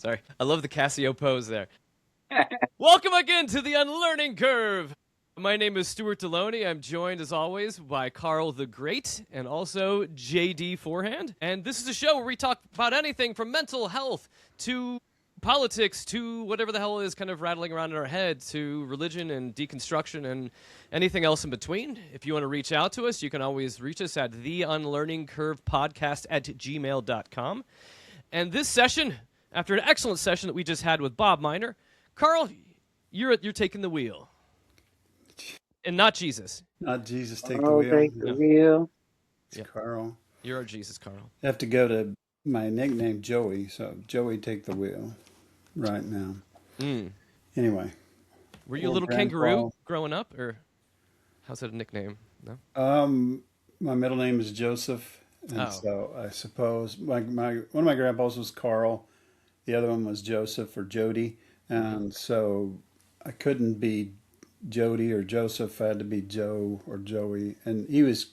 Sorry. I love the Casio pose there. Welcome again to the Unlearning Curve. My name is Stuart Delony. I'm joined, as always, by Karl the Great and also J.D. Forehand. And this is a show where we talk about anything from mental health to politics to whatever the hell is kind of rattling around in our head, to religion and deconstruction and anything else in between. If you want to reach out to us, you can always reach us at theunlearningcurvepodcast at gmail.com. And this session, after an excellent session that we just had with Bob Miner, Karl, you're taking the wheel. And not Jesus. Not Jesus take the wheel. Take the wheel. It's Karl. You're our Jesus, Karl. I have to go to my nickname, Joey. So Joey take the wheel right now. Anyway. Were you a little kangaroo growing up? Or how's that a nickname? No? My middle name is Joseph. And so I suppose one of my grandpas was Karl. The other one was Joseph or Jody. And so I couldn't be Jody or Joseph. I had to be Joe or Joey. And he was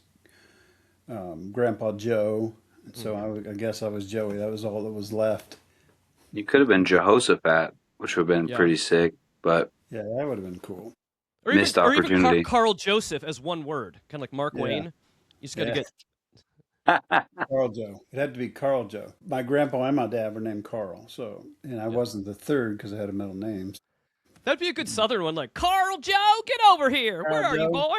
Grandpa Joe. So I guess I was Joey. That was all that was left. You could have been Jehoshaphat, which would have been pretty sick, but yeah, that would have been cool. Or missed even, opportunity. Or even Karl Joseph as one word, kind of like Mark Wayne. You just got to get Karl Joe. It had to be Karl Joe. My grandpa and my dad were named Karl, and I wasn't the third because I had a middle name. That'd be a good Southern one, like Karl Joe, get over here. Where are you, boy?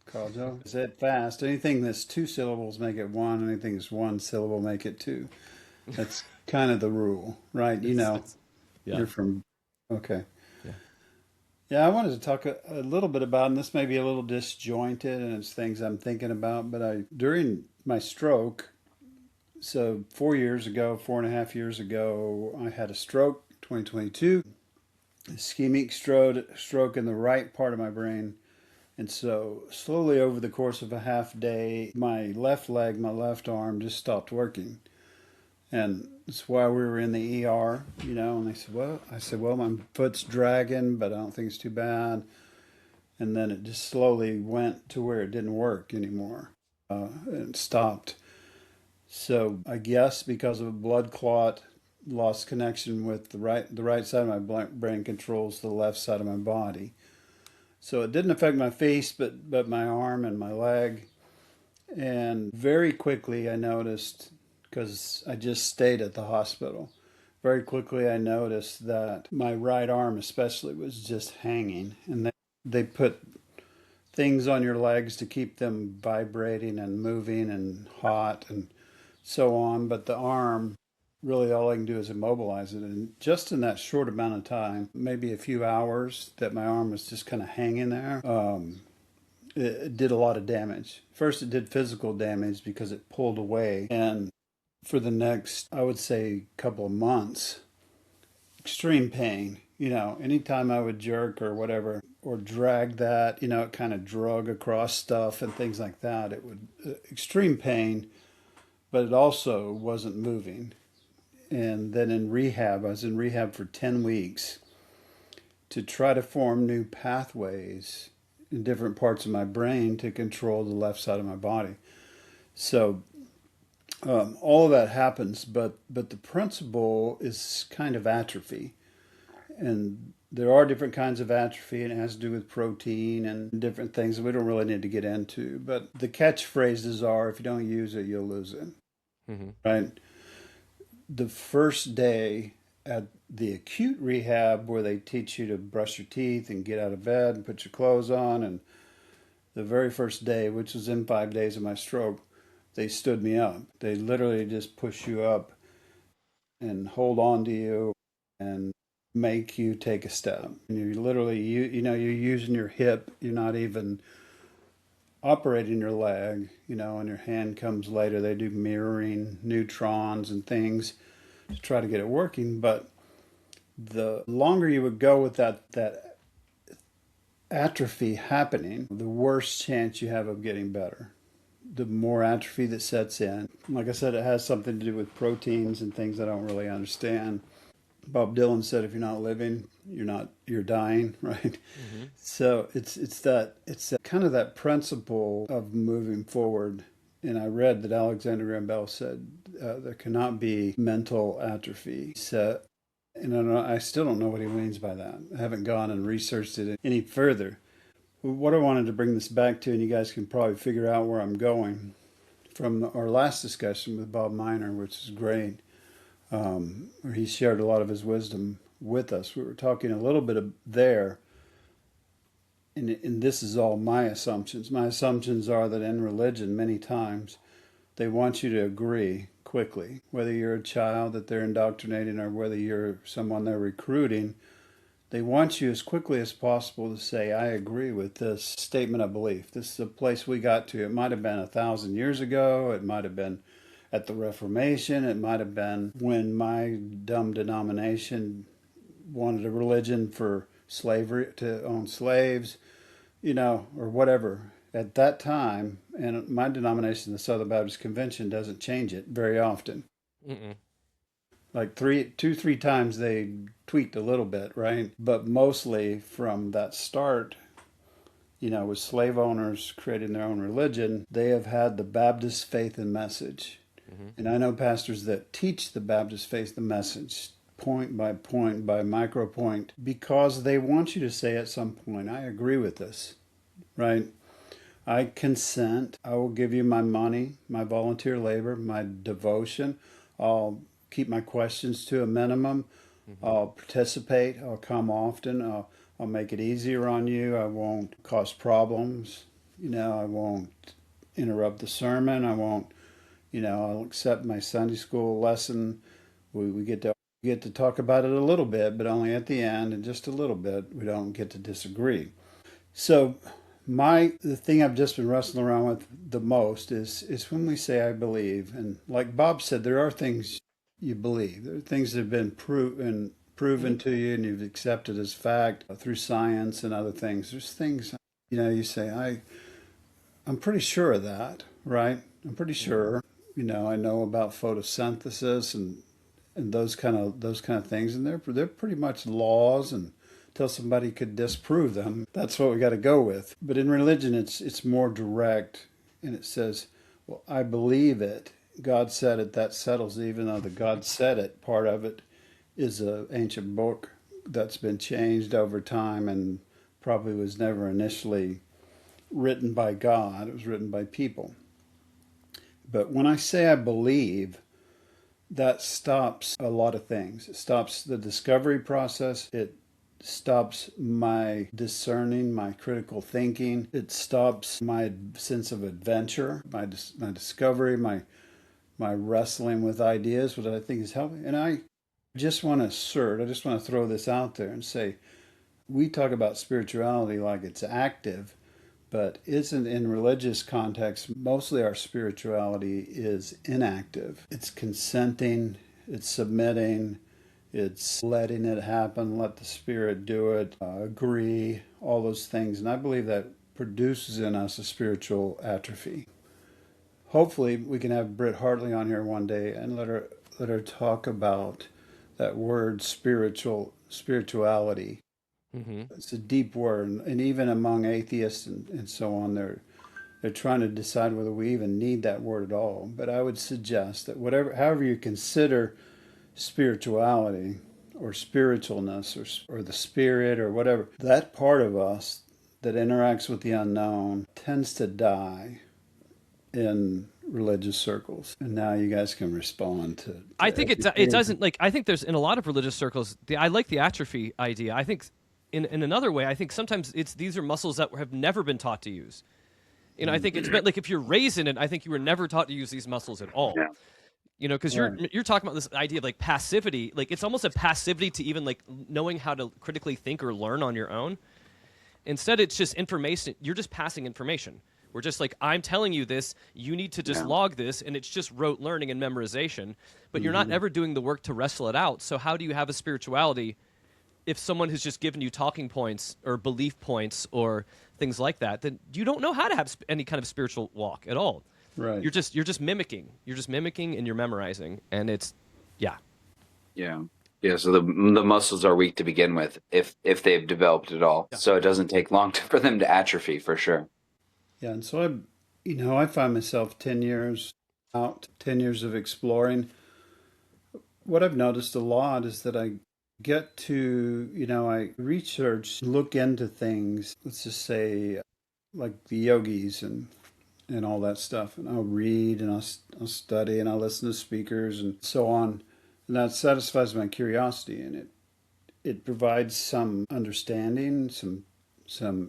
Karl Joe. Say it fast. Anything that's two syllables make it one. Anything that's one syllable make it two. That's kind of the rule, right? You're from. Okay. Yeah, I wanted to talk a little bit about, and this may be a little disjointed, and it's things I'm thinking about, but during my stroke, so 4.5 years ago, I had a stroke, 2022, ischemic stroke in the right part of my brain. And so slowly over the course of a half day, my left leg, my left arm just stopped working. And that's why we were in the ER, and they said, I said, my foot's dragging, but I don't think it's too bad. And then it just slowly went to where it didn't work anymore. And stopped. So I guess because of a blood clot, lost connection with the right side of my brain controls the left side of my body. So it didn't affect my face, but my arm and my leg. And very quickly I noticed, because I just stayed at the hospital, very quickly I noticed that my right arm especially was just hanging. And they put things on your legs to keep them vibrating and moving and hot and so on. But the arm, really all I can do is immobilize it. And just in that short amount of time, maybe a few hours that my arm was just kind of hanging there, it did a lot of damage. First, it did physical damage because it pulled away. And for the next, I would say, couple of months, extreme pain. Anytime I would jerk or whatever, or drag that, it kind of drug across stuff and things like that. It would, extreme pain, but it also wasn't moving. And then in rehab, I was in rehab for 10 weeks to try to form new pathways in different parts of my brain to control the left side of my body. So all of that happens, but the principle is kind of atrophy. And there are different kinds of atrophy, and it has to do with protein and different things that we don't really need to get into. But the catchphrases are, if you don't use it, you'll lose it. Right? The first day at the acute rehab, where they teach you to brush your teeth and get out of bed and put your clothes on, and the very first day, which was in 5 days of my stroke, they stood me up. They literally just push you up and hold on to you and make you take a step. And you're literally, you're using your hip. You're not even operating your leg, and your hand comes later. They do mirroring neutrons and things to try to get it working. But the longer you would go with that atrophy happening, the worse chance you have of getting better. The more atrophy that sets in. Like I said, it has something to do with proteins and things I don't really understand. Bob Dylan said, if you're not living, you're dying, right? So it's that kind of that principle of moving forward. And I read that Alexander Graham Bell said there cannot be mental atrophy. So And I still don't know what he means by that. I haven't gone and researched it any further. What I wanted to bring this back to, and you guys can probably figure out where I'm going, from our last discussion with Bob Miner, which is great, where he shared a lot of his wisdom with us. We were talking a little bit there, and this is all my assumptions. My assumptions are that in religion, many times, they want you to agree quickly, whether you're a child that they're indoctrinating or whether you're someone they're recruiting. They want you as quickly as possible to say, I agree with this statement of belief. This is a place we got to. It might have been 1,000 years ago. It might have been at the Reformation. It might have been when my dumb denomination wanted a religion for slavery, to own slaves, or whatever. At that time, and my denomination, the Southern Baptist Convention, doesn't change it very often. Mm-mm. Like 3 times they tweaked a little bit, right? But mostly from that start, with slave owners creating their own religion, they have had the Baptist faith and message. Mm-hmm. And I know pastors that teach the Baptist faith and message point by point by micro point because they want you to say at some point, I agree with this, right? I consent. I will give you my money, my volunteer labor, my devotion. I'll keep my questions to a minimum. Mm-hmm. I'll participate. I'll come often. I'll make it easier on you. I won't cause problems. I won't interrupt the sermon. I won't, I'll accept my Sunday school lesson. We get to talk about it a little bit, but only at the end and just a little bit. We don't get to disagree. So the thing I've just been wrestling around with the most is when we say I believe. And like Bob said, there are things you believe. There are things that have been proven to you and you've accepted as fact through science and other things. There's things, you say, I'm pretty sure of that, right? I'm pretty sure. I know about photosynthesis and those kind of things, and they're pretty much laws, and until somebody could disprove them, that's what we got to go with. But in religion, it's more direct, and it says, well, I believe it. God said it, that settles it, even though the God said it part of it is an ancient book that's been changed over time and probably was never initially written by God. It was written by people. But when I say I believe, that stops a lot of things. It stops the discovery process. It stops my discerning, my critical thinking. It stops my sense of adventure, my discovery, my wrestling with ideas, what I think is helping. And I just want to throw this out there and say, we talk about spirituality like it's active, but isn't in religious context, mostly our spirituality is inactive. It's consenting, it's submitting, it's letting it happen, let the Spirit do it, agree, all those things. And I believe that produces in us a spiritual atrophy. Hopefully we can have Britt Hartley on here one day and let her talk about that word spirituality. Mm-hmm. It's a deep word, and even among atheists and so on, they're trying to decide whether we even need that word at all. But I would suggest that however you consider spirituality or spiritualness or the spirit or whatever, that part of us that interacts with the unknown tends to die in religious circles. And now you guys can respond to I think it doesn't, I think there's, in a lot of religious circles, I like the atrophy idea. I think in another way, I think sometimes these are muscles that have never been taught to use. I think it's like if you're raised in it, I think you were never taught to use these muscles at all. Yeah. Because you're talking about this idea of passivity. It's almost a passivity to even knowing how to critically think or learn on your own. Instead, it's just information. You're just passing information. We're just I'm telling you this, you need to just log this, and it's just rote learning and memorization. But you're not ever doing the work to wrestle it out. So how do you have a spirituality if someone has just given you talking points or belief points or things like that? Then you don't know how to have any kind of spiritual walk at all. Right. You're just mimicking. You're just mimicking and you're memorizing, and it's yeah. So the muscles are weak to begin with, if they've developed at all. Yeah. So it doesn't take long for them to atrophy, for sure. Yeah, and so I find myself 10 years out, 10 years of exploring. What I've noticed a lot is that I get to, I research, look into things, let's just say like the yogis and all that stuff. And I'll read and I'll study and I'll listen to speakers and so on. And that satisfies my curiosity, and it provides some understanding, some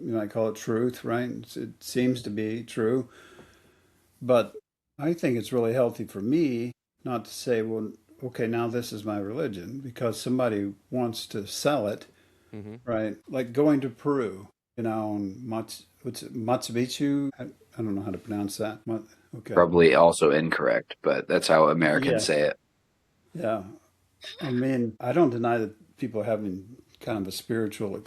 you might call it truth, right? It seems to be true. But I think it's really healthy for me not to say, well, okay, now this is my religion, because somebody wants to sell it, right? Like going to Peru, and what's it, Machu Picchu? I don't know how to pronounce that. Okay. Probably also incorrect, but that's how Americans say it. Yeah. I mean, I don't deny that people are having kind of a spiritual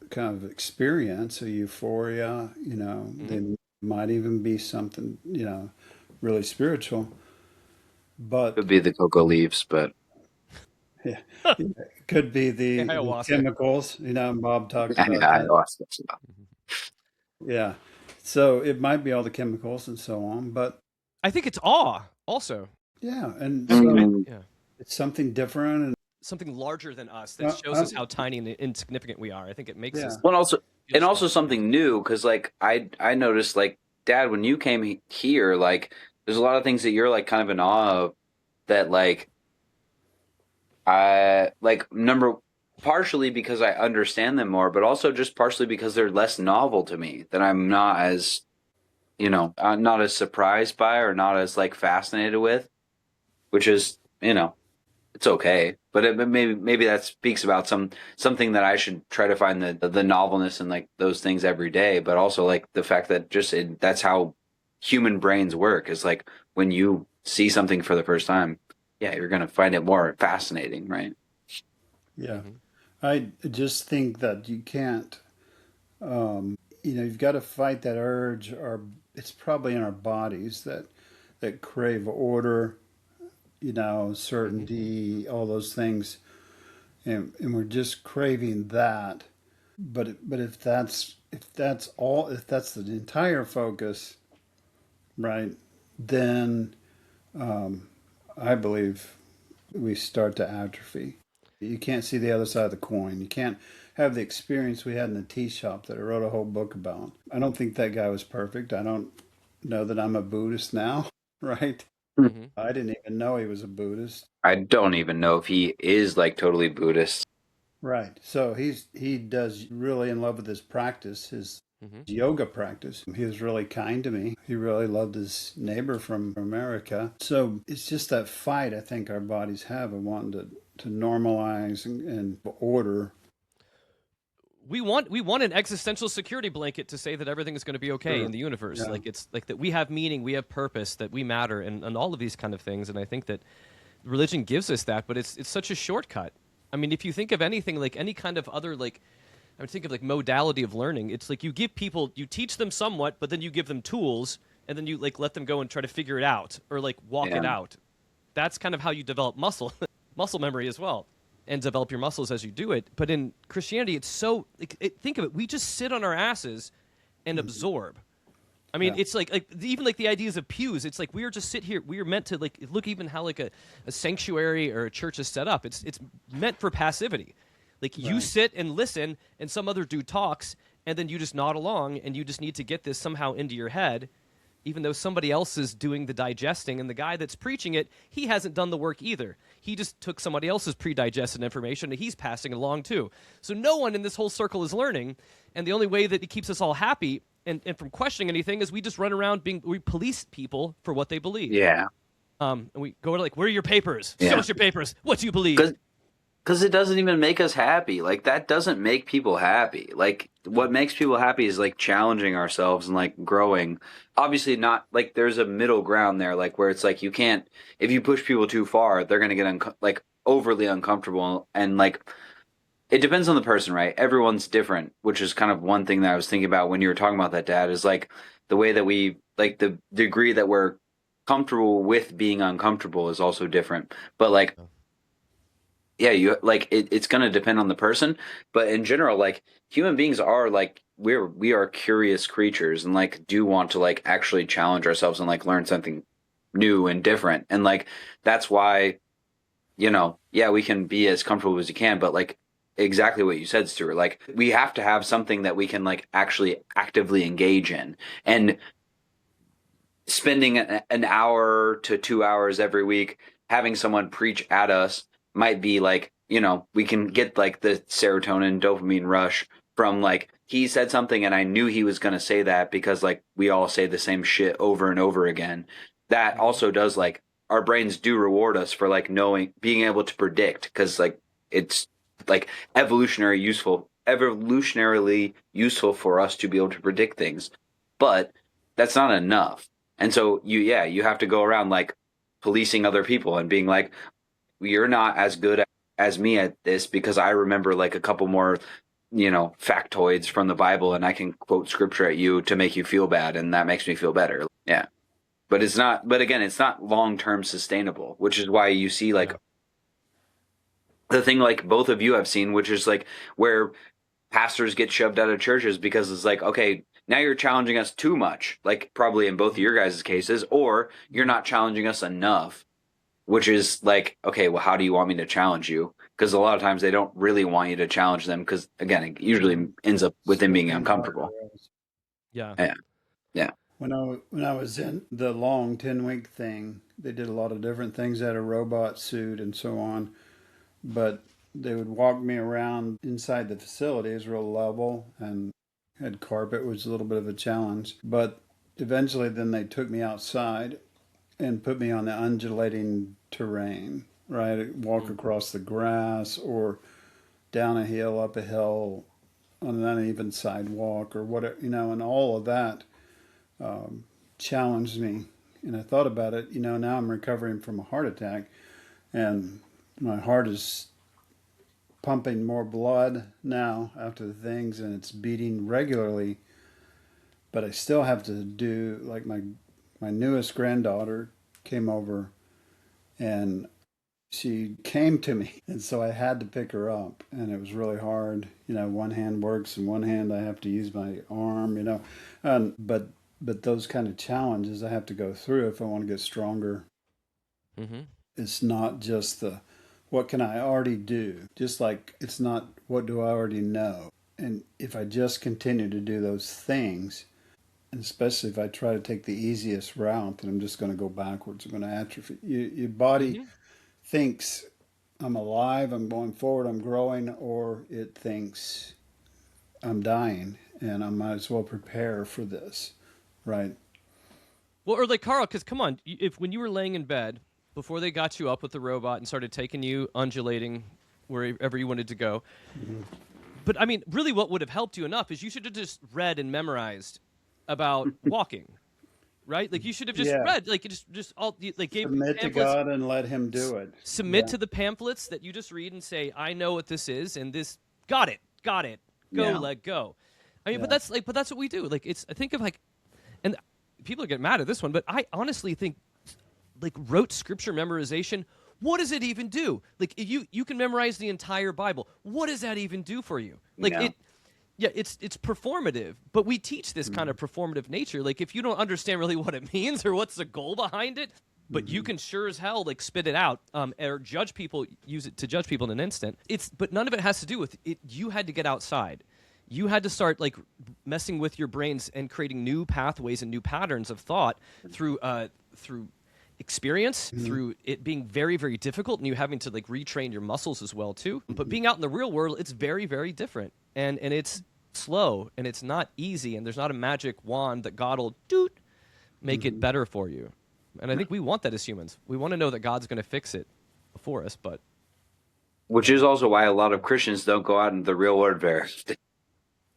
kind of experience, a euphoria, they might even be something, really spiritual. But Could be the cocoa leaves, but yeah, it could be the chemicals, Bob talked about that. Yeah. So it might be all the chemicals and so on, but I think it's awe also. Yeah. And so it's something different and something larger than us that shows us how tiny and insignificant we are. I think it makes us. Well, also something new, because like I noticed, like, Dad, when you came here, like there's a lot of things that you're like kind of in awe of that, like I like partially because I understand them more, but also just partially because they're less novel to me, that I'm not as not as surprised by or not as like fascinated with, which is it's okay, but maybe that speaks about something that I should try to find the novelness in like those things every day, but also like the fact that that's how human brains work, is like when you see something for the first time, you're gonna find it more fascinating, right? Yeah, I just think that you can't, you've got to fight that urge, or it's probably in our bodies that crave order, certainty, all those things, and we're just craving that. But if that's the entire focus, right, then I believe we start to atrophy. You can't see the other side of the coin. You can't have the experience we had in the tea shop that I wrote a whole book about. I don't think that guy was perfect. I don't know that I'm a Buddhist now, right? I didn't even know he was a Buddhist. I don't even know if he is like totally Buddhist. Right. So he does really in love with his practice, his yoga practice. He was really kind to me. He really loved his neighbor from America. So it's just that fight I think our bodies have of wanting to normalize and order. We want an existential security blanket to say that everything is going to be okay in the universe. Yeah. Like it's like that we have meaning, we have purpose, that we matter, and all of these kind of things. And I think that religion gives us that, but it's such a shortcut. I mean, if you think of anything like any kind of other, like, I would think of like modality of learning. It's like you teach them somewhat, but then you give them tools, and then you like let them go and try to figure it out or like walk it out. That's kind of how you develop muscle memory as well, and develop your muscles as you do it. But in Christianity, it's so think of it. We just sit on our asses and absorb. I mean, it's like even like the ideas of pews. It's like we are just sit here. We are meant to like look even how like a sanctuary or a church is set up. It's meant for passivity. Like you sit and listen, and some other dude talks, and then you just nod along, and you just need to get this somehow into your head, even though somebody else is doing the digesting, and the guy that's preaching it, he hasn't done the work either. He just took somebody else's pre-digested information, and he's passing it along too. So no one in this whole circle is learning, and the only way that it keeps us all happy and from questioning anything is we just run around we police people for what they believe. Yeah. And we go to like, where are your papers? Show us your papers. What do you believe? Because it doesn't even make us happy. Like, that doesn't make people happy. Like, what makes people happy is, like, challenging ourselves and, like, growing. Obviously not, like, there's a middle ground there, like, where it's, like, you can't, if you push people too far, they're going to get, overly uncomfortable. And, like, it depends on the person, right? Everyone's different, which is kind of one thing that I was thinking about when you were talking about that, Dad, is, like, the way that we, like, the degree that we're comfortable with being uncomfortable is also different. But, like, yeah, you like it's going to depend on the person, but in general, like human beings are like we are curious creatures and like do want to like actually challenge ourselves and like learn something new and different. And like that's why yeah, we can be as comfortable as you can, but like exactly what you said, Stuart, like we have to have something that we can like actually actively engage in. And spending an hour to 2 hours every week having someone preach at us might be like, we can get like the serotonin dopamine rush from like he said something and I knew he was going to say that because like we all say the same shit over and over again. That also does like our brains do reward us for like knowing, being able to predict, because like it's like evolutionarily useful for us to be able to predict things, but that's not enough. And so you have to go around like policing other people and being like, you're not as good as me at this because I remember like a couple more, factoids from the Bible and I can quote scripture at you to make you feel bad. And that makes me feel better. Yeah. But again, it's not long-term sustainable, which is why you see like the thing like both of you have seen, which is like where pastors get shoved out of churches because it's like, okay, now you're challenging us too much, like probably in both of your guys' cases, or you're not challenging us enough, which is like, okay, well, how do you want me to challenge you? Because a lot of times they don't really want you to challenge them because, again, it usually ends up with them being uncomfortable. Yeah. Yeah. Yeah. When I was in the long 10-week thing, they did a lot of different things. They had a robot suit and so on, but they would walk me around inside the facility. It was real level and had carpet, which was a little bit of a challenge. But eventually then they took me outside and put me on the undulating terrain, right? I'd walk across the grass or down a hill, up a hill, on an uneven sidewalk or whatever, and all of that challenged me. And I thought about it, now I'm recovering from a heart attack and my heart is pumping more blood now after the things and it's beating regularly, but I still have to do, like my newest granddaughter came over and she came to me and so I had to pick her up and it was really hard. One hand works and one hand I have to use my arm, but those kind of challenges I have to go through if I want to get stronger. Mm-hmm. It's not just what can I already do? Just like it's not what do I already know? And if I just continue to do those things, and especially if I try to take the easiest route, then I'm just going to go backwards. I'm going to atrophy. Your body thinks I'm alive, I'm going forward, I'm growing, or it thinks I'm dying and I might as well prepare for this, right? Well, or like Karl, because come on, if when you were laying in bed before they got you up with the robot and started taking you undulating wherever you wanted to go, but I mean, really, what would have helped you enough is you should have just read and memorized about walking, right? Like you should have just read, like just all like gave submit to God and let Him do it. Submit to the pamphlets that you just read and say, I know what this is, and this got it, go, let go. I mean, but that's what we do. Like I think of like, and people get mad at this one, but I honestly think like rote scripture memorization. What does it even do? Like you can memorize the entire Bible. What does that even do for you? Like it's performative, but we teach this kind of performative nature. Like if you don't understand really what it means or what's the goal behind it, but you can sure as hell like spit it out or judge people, use it to judge people in an instant. But none of it has to do with it. You had to get outside. You had to start like messing with your brains and creating new pathways and new patterns of thought through experience, through it being very, very difficult and you having to like retrain your muscles as well too. But being out in the real world, it's very, very different. And it's slow and it's not easy and there's not a magic wand that God will make it better for you. And I think we want that as humans. We want to know that God's going to fix it for us, but which is also why a lot of Christians don't go out into the real world very.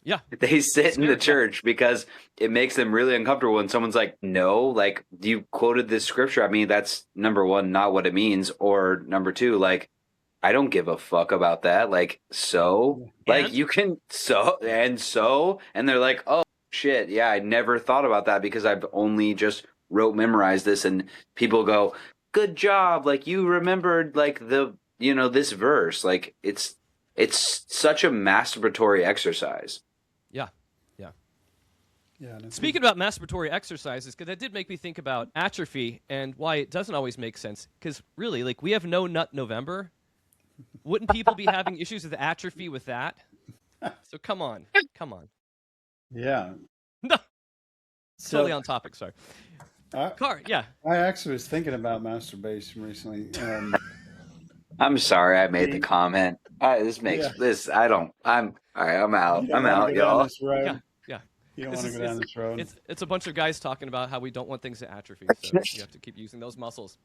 Yeah. They sit in the church because it makes them really uncomfortable when someone's like, no, like you quoted this scripture. I mean, that's number one, not what it means. Or number two, like, I don't give a fuck about that. Like, like you can, and they're like, oh shit. Yeah. I never thought about that because I've only just memorized this. And people go, good job. Like you remembered like this verse. Like it's such a masturbatory exercise. Yeah. Yeah. Speaking about masturbatory exercises, because that did make me think about atrophy and why it doesn't always make sense. Because really, like, we have no nut November. Wouldn't people be having issues with atrophy with that? So come on. Yeah. No, So totally on topic. Sorry, Car. Yeah. I actually was thinking about masturbation recently. I'm sorry I made the comment. This makes Yeah. this. I'm all right. I'm out. You don't I'm want to out, go down y'all. this road. Yeah. You don't want to go down this road. It's a bunch of guys talking about how we don't want things to atrophy, so you have to keep using those muscles.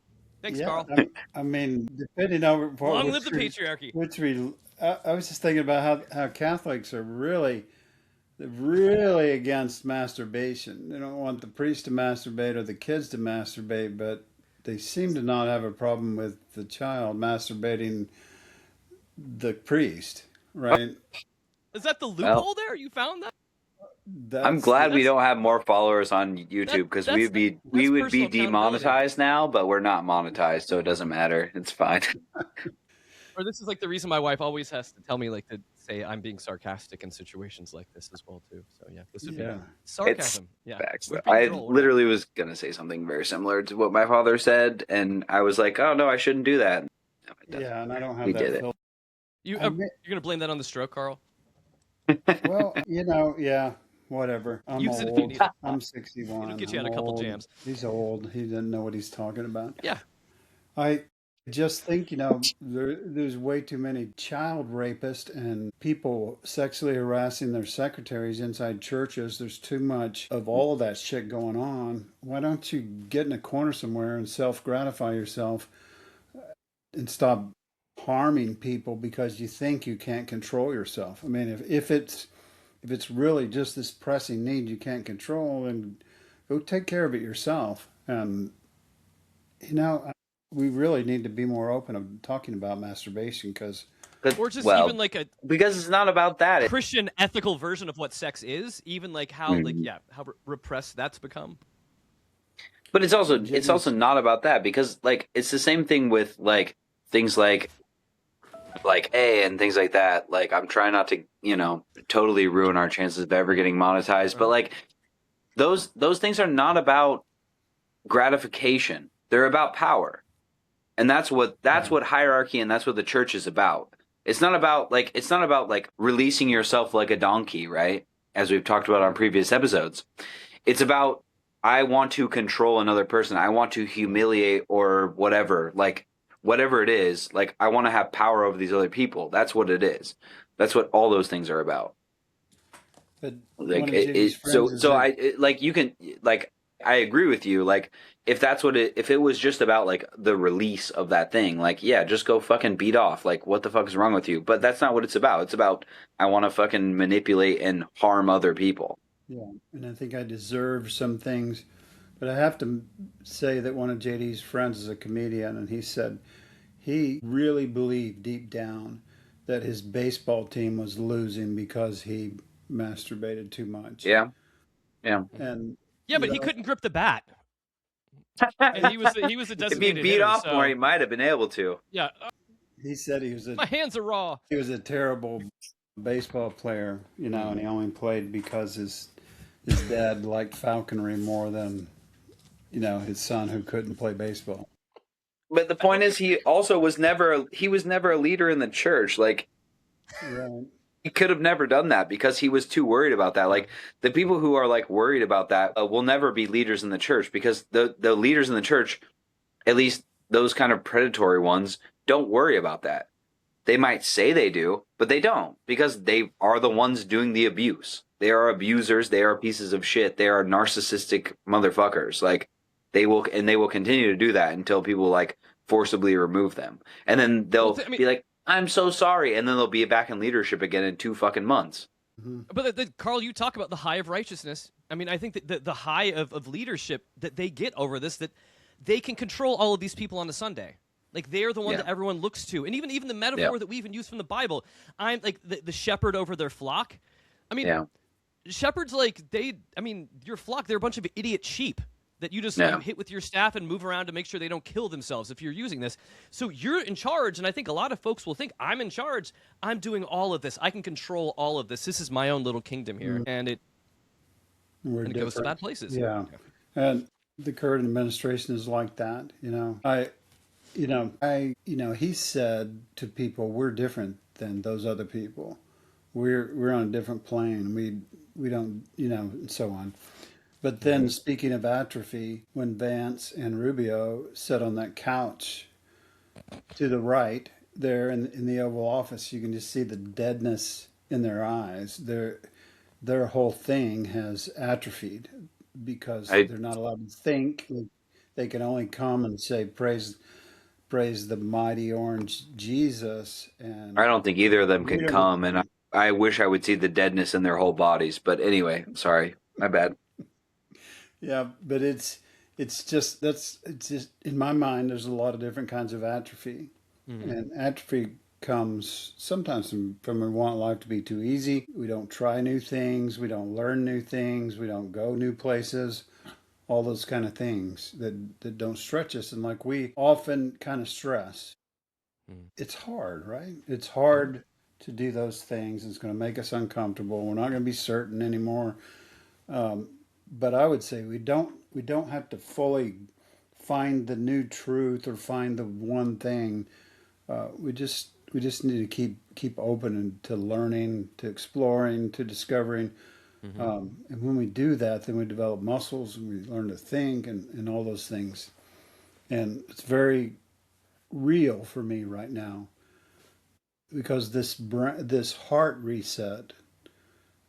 Thanks, Carl. I mean, depending on Long live the patriarchy. I was just thinking about how Catholics are really against masturbation. They don't want the priest to masturbate or the kids to masturbate, but they seem to not have a problem with the child masturbating the priest, right? Is that the loophole there? You found that? I'm glad we don't have more followers on YouTube because we would be demonetized now, but we're not monetized, so it doesn't matter. It's fine. Or this is like the reason my wife always has to tell me like to say I'm being sarcastic in situations like this as well too. So yeah, this would be sarcasm. I literally was gonna say something very similar to what my father said, and I was like, "Oh no, I shouldn't do that." No, yeah, and I don't have we that. did it. You're gonna blame that on the stroke, Carl? Well, yeah. Whatever. I'm old. I'm 61. It'll get you out a couple jams. He's old. He doesn't know what he's talking about. Yeah. I just think, there's way too many child rapists and people sexually harassing their secretaries inside churches. There's too much of all of that shit going on. Why don't you get in a corner somewhere and self-gratify yourself and stop harming people because you think you can't control yourself? I mean, if it's really just this pressing need you can't control, then go take care of it yourself. And, we really need to be more open of talking about masturbation because even like because it's not about that. Christian ethical version of what sex is, even like how how repressed that's become. But it's also not about that because like it's the same thing with like things like A and things like that. Like I'm trying not to, totally ruin our chances of ever getting monetized, but like those things are not about gratification. They're about power. And that's what hierarchy and that's what the church is about. It's not about like releasing yourself like a donkey, right? As we've talked about on previous episodes. It's about I want to control another person. I want to humiliate or whatever, like whatever it is, like I want to have power over these other people. That's what it is. That's what all those things are about. But like I agree with you. Like if it was just about like the release of that thing, like yeah, just go fucking beat off. Like what the fuck is wrong with you? But that's not what it's about. It's about I want to fucking manipulate and harm other people. Yeah, and I think I deserve some things. But I have to say that one of JD's friends is a comedian, and he said he really believed deep down that his baseball team was losing because he masturbated too much. Yeah. And but he couldn't grip the bat. And he was a designated if he beat hitter, off more, he might have been able to. Yeah. He said my hands are raw. He was a terrible baseball player, and he only played because his dad liked falconry more than his son who couldn't play baseball. But the point is, he also was never a leader in the church. Like, right. He could have never done that because he was too worried about that. Like the people who are like worried about that will never be leaders in the church because the leaders in the church, at least those kind of predatory ones, don't worry about that. They might say they do, but they don't because they are the ones doing the abuse. They are abusers. They are pieces of shit. They are narcissistic motherfuckers. Like they will continue to do that until people like forcibly remove them. And then they'll be like, I'm so sorry. And then they'll be back in leadership again in 2 fucking months. Mm-hmm. But Carl, you talk about the high of righteousness. I mean, I think that the high of leadership that they get over this, that they can control all of these people on a Sunday. Like they're the one that everyone looks to. And even the metaphor that we even use from the Bible, I'm like the shepherd over their flock. I mean, shepherds, like your flock, they're a bunch of idiot sheep that you just hit with your staff and move around to make sure they don't kill themselves if you're using this. So you're in charge, and I think a lot of folks will think, I'm in charge. I'm doing all of this. I can control all of this. This is my own little kingdom here. And We're and it goes to different. bad places. Yeah. And the current administration is like that, he said to people, we're different than those other people. We're on a different plane. We don't, and so on. But then speaking of atrophy, when Vance and Rubio sat on that couch to the right there in the Oval Office, you can just see the deadness in their eyes. Their whole thing has atrophied because they're not allowed to think. They can only come and say praise the mighty orange Jesus. And I don't think either of them can come, and I wish I would see the deadness in their whole bodies. But anyway, sorry, my bad. Yeah, but it's just in my mind. There's a lot of different kinds of atrophy, and atrophy comes sometimes from we want life to be too easy. We don't try new things. We don't learn new things. We don't go new places. All those kind of things that don't stretch us, and like we often kind of stress. It's hard, right? It's hard to do those things. It's going to make us uncomfortable. We're not going to be certain anymore. But I would say we don't have to fully find the new truth or find the one thing. We just need to keep open and to learning, to exploring, to discovering. And when we do that, then we develop muscles and we learn to think and all those things. And it's very real for me right now because this heart reset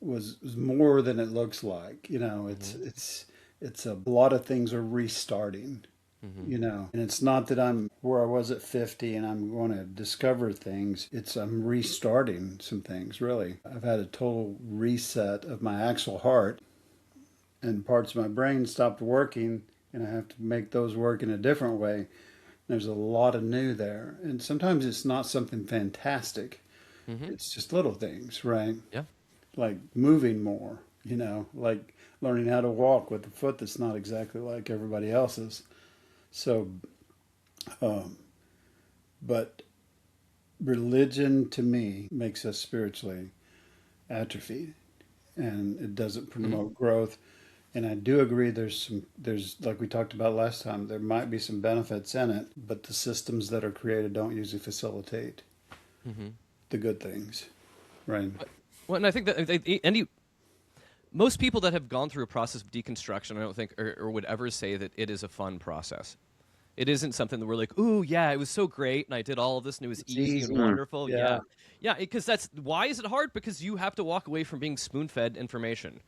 was more than it looks like. It's a lot of things are restarting. And it's not that I'm where I was at 50 and I'm going to discover things. I'm restarting some things, really. I've had a total reset of my actual heart, and parts of my brain stopped working, and I have to make those work in a different way. There's a lot of new there. And sometimes it's not something fantastic. It's just little things, right? Yeah. Like moving more, like learning how to walk with a foot that's not exactly like everybody else's. So, but religion to me makes us spiritually atrophied, and it doesn't promote growth. And I do agree there's like we talked about last time, there might be some benefits in it, but the systems that are created don't usually facilitate the good things, right? Well, and I think that most people that have gone through a process of deconstruction, I don't think, or would ever say that it is a fun process. It isn't something that we're like, ooh, yeah, it was so great, and I did all of this, and it was easy and wonderful. Yeah. Because why is it hard? Because you have to walk away from being spoon-fed information.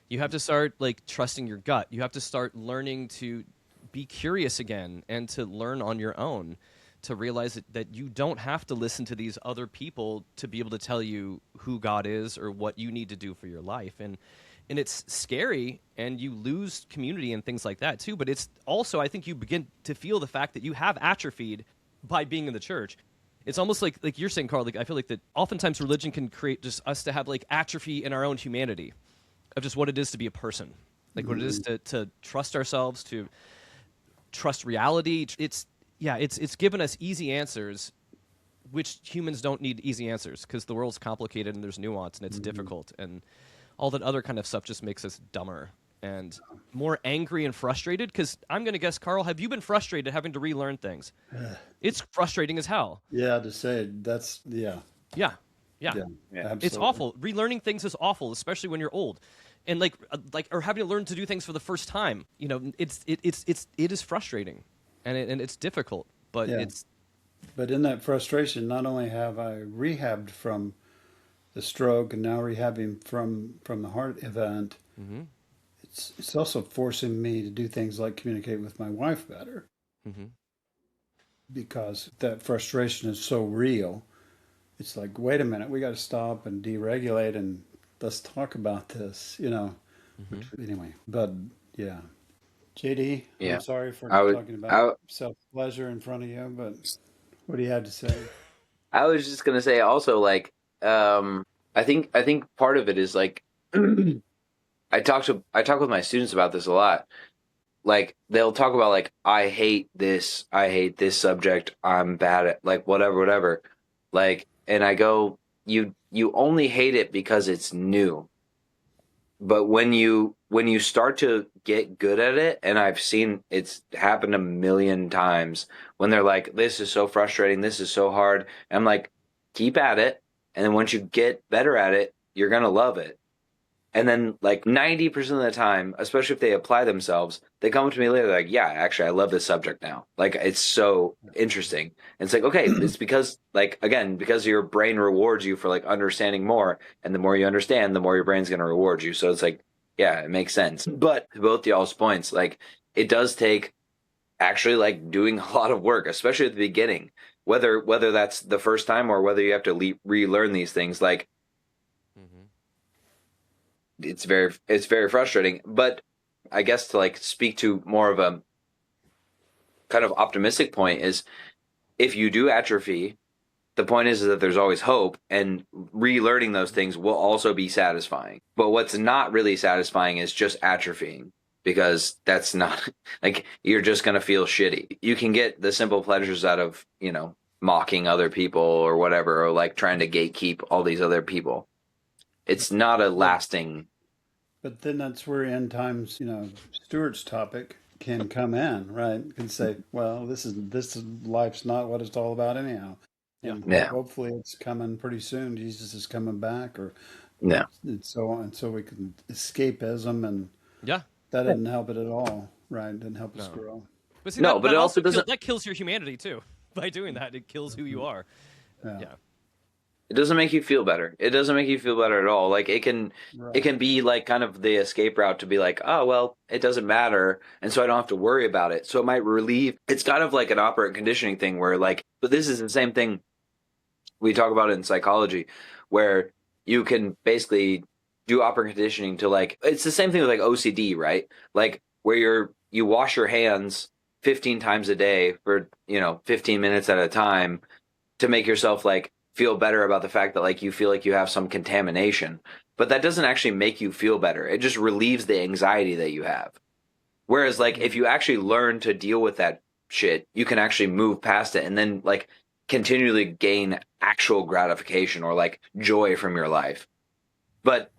You have to start trusting your gut. You have to start learning to be curious again and to learn on your own, to realize that you don't have to listen to these other people to be able to tell you who God is or what you need to do for your life. And it's scary, and you lose community and things like that too. But it's also, I think you begin to feel the fact that you have atrophied by being in the church. It's almost like you're saying, Karl, I feel like that oftentimes religion can create just us to have atrophy in our own humanity of just what it is to be a person, what it is to trust ourselves, to trust reality. It's given us easy answers, which humans don't need easy answers because the world's complicated and there's nuance and it's difficult, and all that other kind of stuff just makes us dumber and more angry and frustrated. Because I'm going to guess, Karl, have you been frustrated having to relearn things? It's frustrating as hell. Yeah, to say that's Yeah. It's absolutely. awful. Relearning things is awful, especially when you're old, and or having to learn to do things for the first time. It is frustrating, and it's difficult. But But in that frustration, not only have I rehabbed from the stroke and now rehabbing from the heart event, it's also forcing me to do things like communicate with my wife better, because that frustration is so real. It's like, wait a minute, we got to stop and deregulate and let's talk about this, Anyway, but yeah. JD, I'm sorry for talking about self-pleasure in front of you, but what do you have to say? I was just gonna say also, I think part of it is I talk with my students about this a lot. They'll talk about I hate this subject, I'm bad at whatever. And I go, you only hate it because it's new. But when you start to get good at it, and I've seen it's happened a million times when they're like, this is so frustrating, this is so hard. And I'm like, keep at it. And then once you get better at it, you're gonna love it. And then like 90% of the time, especially if they apply themselves, they come up to me later like, yeah, actually I love this subject now. Like it's so interesting. And it's like, okay, it's because like again, because your brain rewards you for like understanding more, and the more you understand, the more your brain's gonna reward you. So it's like, yeah, it makes sense. But to both y'all's points, like it does take actually like doing a lot of work, especially at the beginning. Whether that's the first time or whether you have to relearn these things, like it's very frustrating. But I guess to like speak to more of a kind of optimistic point is if you do atrophy, the point is that there's always hope, and relearning those things will also be satisfying. But what's not really satisfying is just atrophying, because that's not like you're just going to feel shitty. You can get the simple pleasures out of, mocking other people or whatever, or like trying to gatekeep all these other people. It's not a lasting. But then that's where end times, Stuart's topic can come in, right? Can say, well, this is life's not what it's all about anyhow. And hopefully it's coming pretty soon. Jesus is coming back, or and so on. So we can escapism, and that didn't help it at all, right? Didn't help us grow. But see, but it also doesn't. That kills your humanity too. By doing that, it kills who you are. Yeah. It doesn't make you feel better. It doesn't make you feel better at all. Like it can be like kind of the escape route to be like, oh, well, it doesn't matter. And so I don't have to worry about it. So it might relieve. It's kind of like an operant conditioning thing where like, but this is the same thing we talk about in psychology, where you can basically do operant conditioning to like, it's the same thing with like OCD, right? Like where you wash your hands 15 times a day for, 15 minutes at a time to make yourself like, feel better about the fact that like you feel like you have some contamination, but that doesn't actually make you feel better. It just relieves the anxiety that you have. Whereas like if you actually learn to deal with that shit, you can actually move past it and then like continually gain actual gratification or like joy from your life. But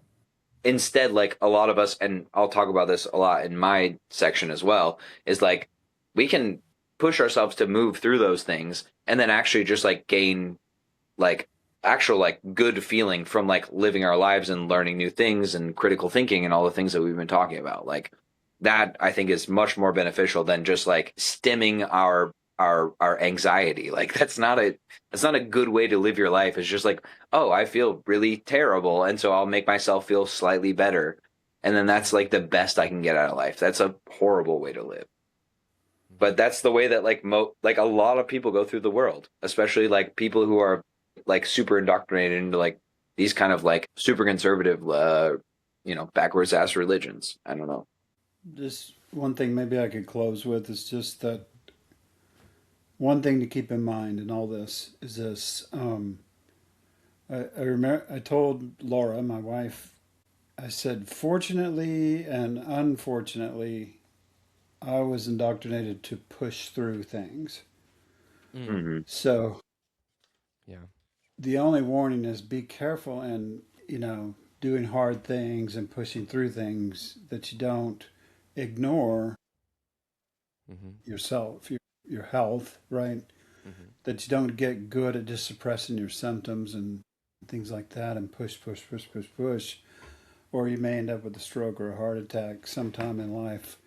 instead, like a lot of us, and I'll talk about this a lot in my section as well, is like we can push ourselves to move through those things and then actually just like gain like actual like good feeling from like living our lives and learning new things and critical thinking and all the things that we've been talking about. Like that I think is much more beneficial than just like stemming our anxiety. Like that's not a good way to live your life. It's just like, oh, I feel really terrible, and so I'll make myself feel slightly better, and then that's like the best I can get out of life. That's a horrible way to live. But that's the way that like like a lot of people go through the world, especially like people who are like super indoctrinated into like these kind of like super conservative, backwards ass religions. I don't know. Just one thing maybe I could close with is just that one thing to keep in mind in all this is this. I remember I told Laura, my wife, I said, fortunately and unfortunately, I was indoctrinated to push through things. Mm-hmm. So, yeah. The only warning is be careful and, doing hard things and pushing through things that you don't ignore yourself, your health, right? That you don't get good at just suppressing your symptoms and things like that and push, or you may end up with a stroke or a heart attack sometime in life.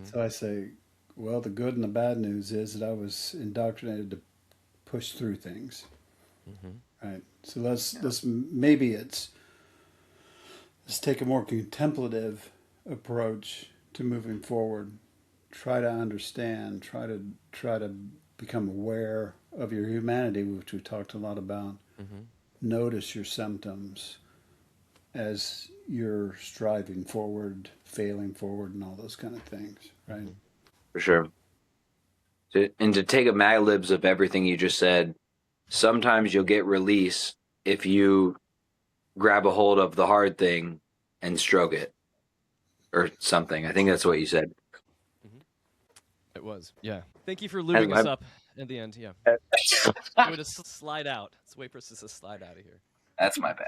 So I say, well, the good and the bad news is that I was indoctrinated to push through things. Right. So let's take a more contemplative approach to moving forward. Try to understand, try to become aware of your humanity, which we talked a lot about. Notice your symptoms as you're striving forward, failing forward, and all those kind of things, right? For sure. And to take a Mad Libs of everything you just said, sometimes you'll get release if you grab a hold of the hard thing and stroke it or something. I think that's what you said. It was, yeah. Thank you for lubing us up at the end, yeah. Way to slide out. Let's wait for us to slide out of here. That's my bad.